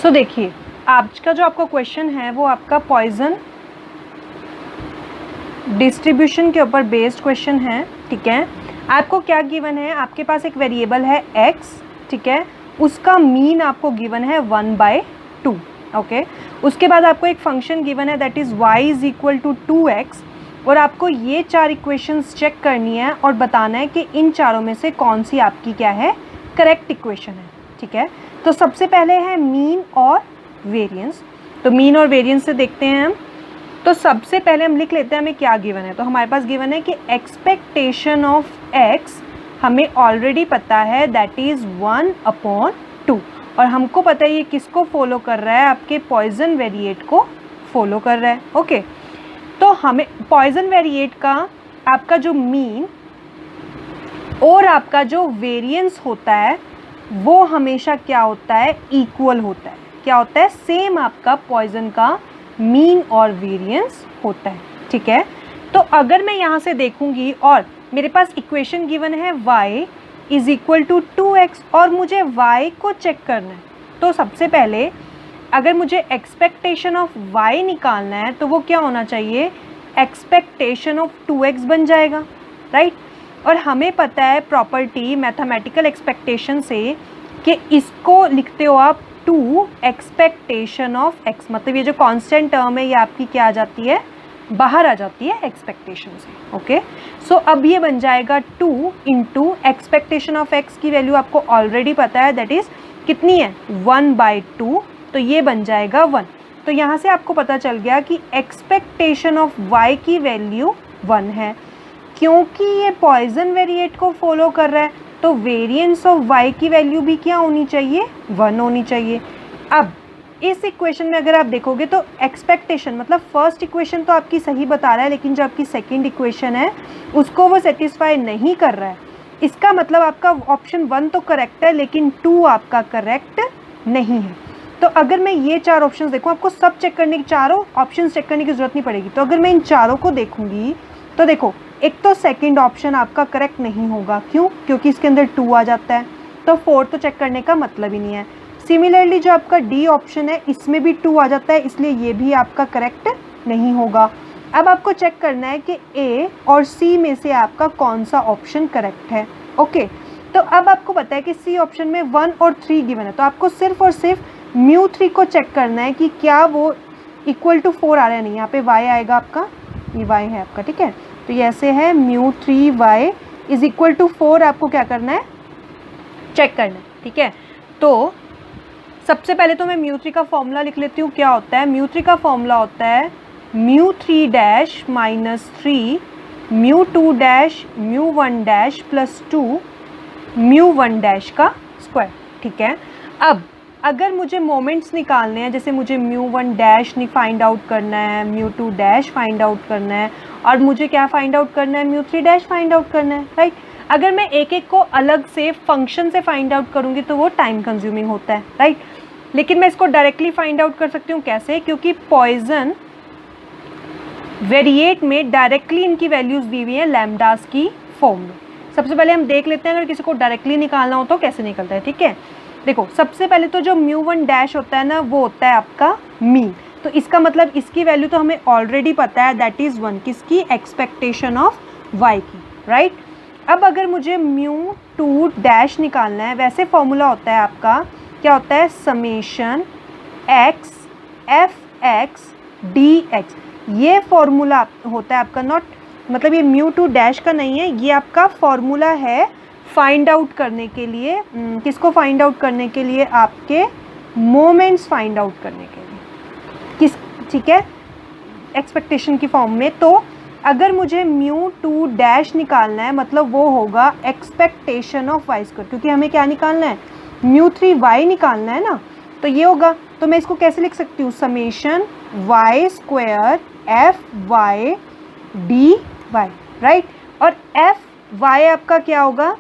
सो देखिए, आज का जो आपका क्वेश्चन है वो आपका पॉइजन डिस्ट्रीब्यूशन के ऊपर बेस्ड क्वेश्चन है, ठीक है। आपको क्या गिवन है, आपके पास एक वेरिएबल है x, ठीक है, उसका मीन आपको गिवन है 1/2, ओके। उसके बाद आपको एक फंक्शन गिवन है that is y is equal to 2x, और आपको ये 4 इक्वेशंस चेक करनी है और बताना है कि इन चारों में से कौन सी आपकी क्या है, करेक्ट इक्वेशन है, ठीक है। तो सबसे पहले है मीन और वेरिएंस। तो मीन और वेरिएंस से देखते हैं हम। तो सबसे पहले हम लिख लेते हैं हमें क्या गिवन है। तो हमारे पास गिवन है कि एक्सपेक्टेशन ऑफ x हमें ऑलरेडी पता है दैट इज़ 1/2, और हमको पता है ये किसको फॉलो कर रहा है, आपके पॉइजन वेरिएट को फॉलो कर रहा है, ओके। तो हमें पॉइजन वेरिएट का आपका जो मीन और आपका जो वेरिएंस होता है वो हमेशा क्या होता है, इक्वल होता है। क्या होता है, सेम आपका पॉइजन का मीन और वेरिएंस होता है, ठीक है। तो अगर मैं यहाँ से देखूंगी और मेरे पास इक्वेशन गिवन है y is equal to 2x और मुझे y को चेक करना है, तो सबसे पहले अगर मुझे एक्सपेक्टेशन ऑफ y निकालना है तो वो क्या होना चाहिए, एक्सपेक्टेशन ऑफ 2x बन जाएगा, राइट। और हमें पता है प्रॉपर्टी मैथमेटिकल एक्सपेक्टेशन से कि इसको लिखते हो आप 2 एक्सपेक्टेशन ऑफ x, मतलब ये जो कांस्टेंट टर्म है ये आपकी क्या आ जाती है, बाहर आ जाती है एक्सपेक्टेशन से, ओके। सो अब ये बन जाएगा 2 इंटू एक्सपेक्टेशन ऑफ x की वैल्यू आपको ऑलरेडी पता है दैट इज़ कितनी है, 1/2, तो ये बन जाएगा 1। तो यहाँ से आपको पता चल गया कि एक्सपेक्टेशन ऑफ y की वैल्यू 1 है। क्योंकि ये पॉइजन वेरिएट को फॉलो कर रहा है तो वेरिएंस ऑफ y की वैल्यू भी क्या होनी चाहिए, 1 होनी चाहिए। अब इस इक्वेशन में अगर आप देखोगे तो एक्सपेक्टेशन मतलब फर्स्ट इक्वेशन तो आपकी सही बता रहा है, लेकिन जो आपकी सेकंड इक्वेशन है उसको वो सेटिस्फाई नहीं कर रहा है। इसका मतलब आपका ऑप्शन 1 तो करेक्ट है लेकिन 2 आपका करेक्ट नहीं है। तो अगर मैं ये 4 ऑप्शंस देखूँ, आपको सब चेक करने की, चारों ऑप्शंस चेक करने की जरूरत नहीं पड़ेगी। तो अगर मैं इन चारों को देखूंगी तो देखो, एक तो सेकंड ऑप्शन आपका करेक्ट नहीं होगा, क्यों, क्योंकि इसके अंदर 2 आ जाता है, तो 4 तो चेक करने का मतलब ही नहीं है। सिमिलरली जो आपका डी ऑप्शन है इसमें भी 2 आ जाता है, इसलिए ये भी आपका करेक्ट नहीं होगा। अब आपको चेक करना है कि ए और सी में से आपका कौन सा ऑप्शन करेक्ट है, ओके। तो अब आपको पता है कि सी ऑप्शन में 1 और 3 गिवन है, तो आपको सिर्फ और सिर्फ μ3 को चेक करना है कि क्या वो इक्वल टू 4 आ रहा है, नहीं, यहाँ पे y आएगा आपका, ये y है आपका, ठीक है। तो ये ऐसे है μ3y इज इक्वल टू 4, आपको क्या करना है, चेक करना है, ठीक है। तो सबसे पहले तो मैं μ3 का फॉर्मूला लिख लेती हूँ। क्या होता है, μ3 का फॉर्मूला होता है μ3 dash minus 3 μ2 dash μ1 dash plus 2 μ1 dash का स्क्वायर, ठीक है। अब अगर मुझे मोमेंट्स निकालने हैं, जैसे मुझे μ1 डैश फाइंड आउट करना है, μ2 डैश फाइंड आउट करना है, और मुझे क्या फाइंड आउट करना है, μ3 डैश फाइंड आउट करना है, राइट। अगर मैं एक एक को अलग से फंक्शन से फाइंड आउट करूँगी तो वो टाइम कंज्यूमिंग होता है, राइट। लेकिन मैं इसको डायरेक्टली फाइंड आउट कर सकती हूँ, कैसे, क्योंकि पॉइजन वेरिएट में डायरेक्टली इनकी वैल्यूज़ दी हुई हैं लैम्डास की फॉर्म में। सबसे पहले हम देख लेते हैं अगर किसी को डायरेक्टली निकालना हो तो कैसे निकलता है, ठीक है। देखो, सबसे पहले तो जो μ1 डैश होता है ना वो होता है आपका मीन, तो इसका मतलब इसकी वैल्यू तो हमें ऑलरेडी पता है दैट इज़ 1, किसकी, एक्सपेक्टेशन ऑफ y की, राइट। अब अगर मुझे μ2 डैश निकालना है, वैसे फॉर्मूला होता है आपका, क्या होता है, समेशन x f(x) dx, ये फॉर्मूला होता है आपका, नॉट मतलब ये μ2 डैश का नहीं है, ये आपका फॉर्मूला है फाइंड आउट करने के लिए, किसको फाइंड आउट करने के लिए, आपके मोमेंट्स फाइंड आउट करने के लिए, किस, ठीक है, एक्सपेक्टेशन की फॉर्म में। तो अगर मुझे μ2 डैश निकालना है मतलब वो होगा एक्सपेक्टेशन ऑफ y स्क्वायर, क्योंकि हमें क्या निकालना है, μ3y निकालना है ना, तो ये होगा। तो मैं इसको कैसे लिख सकती हूँ, summation y square f(y) dy, right. और f(y) आपका क्या होगा,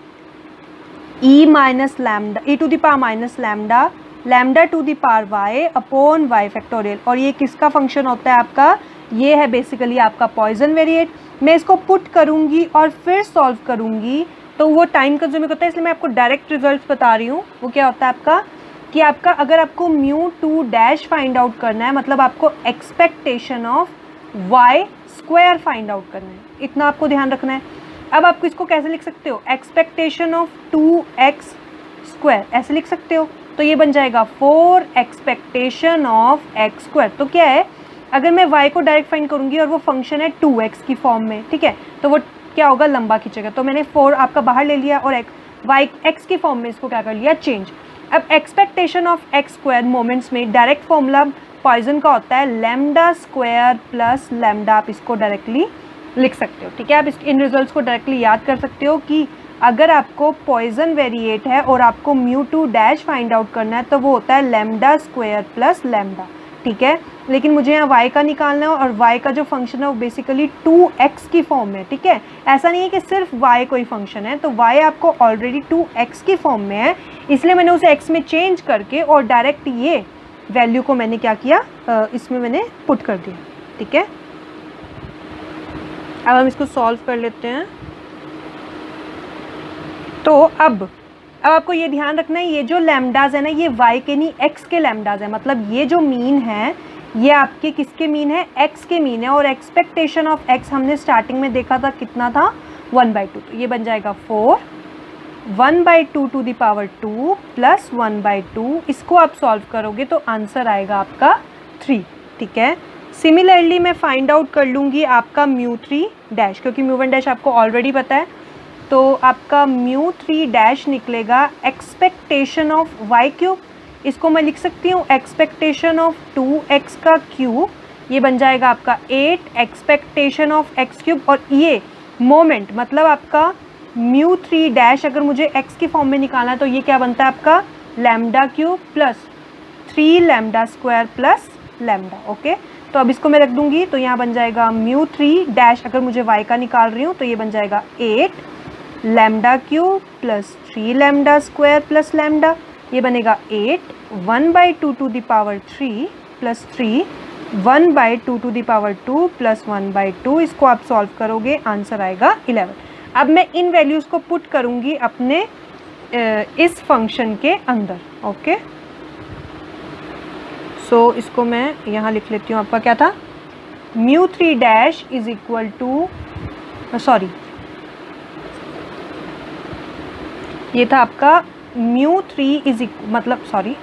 e minus lambda, e to the power minus lambda, lambda to the power y upon y factorial, और ये किसका फंक्शन होता है आपका, ये है बेसिकली आपका पॉइजन वेरिएट। मैं इसको पुट करूँगी और फिर सॉल्व करूँगी तो वो टाइम कंज्यूमिंग होता है, इसलिए मैं आपको डायरेक्ट रिजल्ट्स बता रही हूँ। वो क्या होता है आपका कि आपका अगर आपको mu two dash find out करना है, मतलब आपको expectation of y square find out करना है, इतना आपको ध्यान रखना है। अब आपको इसको कैसे लिख सकते हो, एक्सपेक्टेशन ऑफ 2x स्क्वायर ऐसे लिख सकते हो, तो ये बन जाएगा 4 एक्सपेक्टेशन ऑफ x स्क्वायर। तो क्या है, अगर मैं y को डायरेक्ट फाइंड करूंगी और वो फंक्शन है 2x की फॉर्म में, ठीक है, तो वो क्या होगा, लंबा खींचेगा। तो मैंने 4 आपका बाहर ले लिया और y x की फॉर्म में इसको क्या कर लिया, चेंज। अब expectation of x square moments में डायरेक्ट फॉर्मूला पॉइसन का होता है लैम्डा स्क्वायर प्लस लैम्डा, आप इसको डायरेक्टली लिख सकते हो, ठीक है। आप इन रिजल्ट्स को डायरेक्टली याद कर सकते हो कि अगर आपको पॉइसन वेरिएट है और आपको mu two dash find out करना है तो वो होता है लैम्डा स्क्वायर प्लस लैम्डा, ठीक है। लेकिन मुझे यहाँ y का निकालना है और y का जो फंक्शन है वो बेसिकली 2x की फॉर्म में, ठीक है। ऐसा नहीं है कि सिर्फ y कोई फंक्शन है, तो y आपको ऑलरेडी 2x की फॉर्म में है, इसलिए मैंने उसे x में चेंज करके और डायरेक्ट ये वैल्यू को मैंने क्या किया, इसमें मैंने पुट कर दिया, ठीक है। अब हम इसको सॉल्व कर लेते हैं। तो अब आपको ये ध्यान रखना है, ये जो लैम्डाज है ना, ये y के नहीं x के लैम्डाज है, मतलब ये जो मीन है ये आपके किसके मीन है, x के मीन है। और एक्सपेक्टेशन ऑफ x हमने स्टार्टिंग में देखा था कितना था, 1/2, तो ये बन जाएगा 4 1/2 टू द पावर 2 प्लस 1/2। इसको आप सॉल्व करोगे तो आंसर आएगा आपका 3, ठीक है। सिमिलरली मैं फाइंड आउट कर लूँगी आपका म्यू 3 डैश, क्योंकि म्यू 1 डैश आपको ऑलरेडी पता है, तो आपका म्यू 3 डैश निकलेगा एक्सपेक्टेशन ऑफ y क्यूब, इसको मैं लिख सकती हूँ एक्सपेक्टेशन ऑफ 2x का क्यूब, ये बन जाएगा आपका 8 एक्सपेक्टेशन ऑफ x क्यूब। और ये मोमेंट मतलब आपका म्यू 3 डैश अगर मुझे x की फॉर्म में निकालना है तो ये क्या बनता है आपका lambda cube plus 3 lambda square plus lambda, okay. तो अब इसको मैं रख दूंगी, तो यहाँ बन जाएगा म्यू 3 डैश अगर मुझे y का निकाल रही हूँ तो ये बन जाएगा 8 lambda cube plus 3 lambda square plus lambda, ये बनेगा 8 1/2 to the power 3 plus 3 1/2 to the power 2 plus 1/2। इसको आप सॉल्व करोगे आंसर आएगा 11। अब मैं इन वैल्यूज़ को पुट करूँगी अपने इस फंक्शन के अंदर, ओके। सो इसको मैं यहाँ लिख लेती हूँ, आपका क्या था, mu 3 dash is equal to, sorry ये था आपका म्यू 3 इज मतलब सॉरी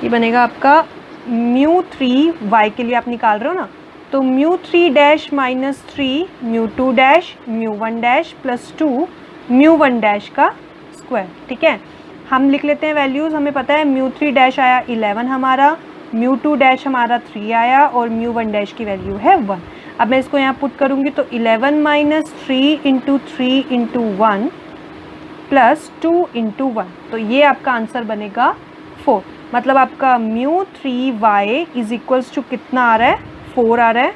ये बनेगा आपका म्यू 3 y के लिए आप निकाल रहे हो ना, तो mu 3 dash minus 3 mu 2 dash mu 1 dash plus 2 mu 1 dash का स्क्वायर, ठीक है। हम लिख लेते हैं वैल्यूज़, हमें पता है म्यू 3 डैश आया 11 हमारा, म्यू 2 डैश हमारा 3 आया और म्यू 1 डैश की वैल्यू है 1। अब मैं इसको यहाँ पुट करूँगी तो 11 minus 3 into 3 into 1 plus 2 into 1, तो ये आपका आंसर बनेगा 4। मतलब आपका mu 3y is equals to कितना आ रहा है, 4 आ रहा है।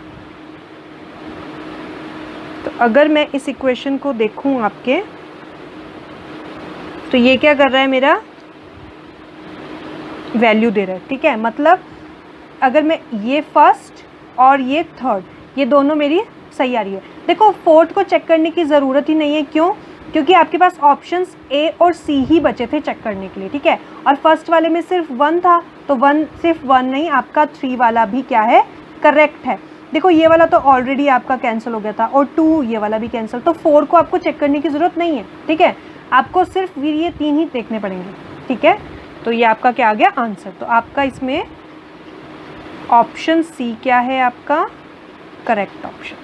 तो अगर मैं इस इक्वेशन को देखूं आपके, तो ये क्या कर रहा है, मेरा वैल्यू दे रहा है, ठीक है। मतलब अगर मैं ये फर्स्ट और ये थर्ड, ये दोनों मेरी सही आ रही है। देखो फोर्थ को चेक करने की ज़रूरत ही नहीं है, क्यों, क्योंकि आपके पास ऑप्शंस ए और सी ही बचे थे चेक करने के लिए, ठीक है। और फर्स्ट वाले में सिर्फ 1 था, तो 1 सिर्फ 1 नहीं, आपका 3 वाला भी क्या है, करेक्ट है। देखो ये वाला तो ऑलरेडी आपका कैंसिल हो गया था और 2 ये वाला भी कैंसिल, तो 4 को आपको चेक करने की ज़रूरत नहीं है, ठीक है। आपको सिर्फ ये 3 ही देखने पड़ेंगे, ठीक है। तो ये आपका क्या आ गया आंसर। तो आपका इसमें ऑप्शन सी क्या है, आपका करेक्ट ऑप्शन।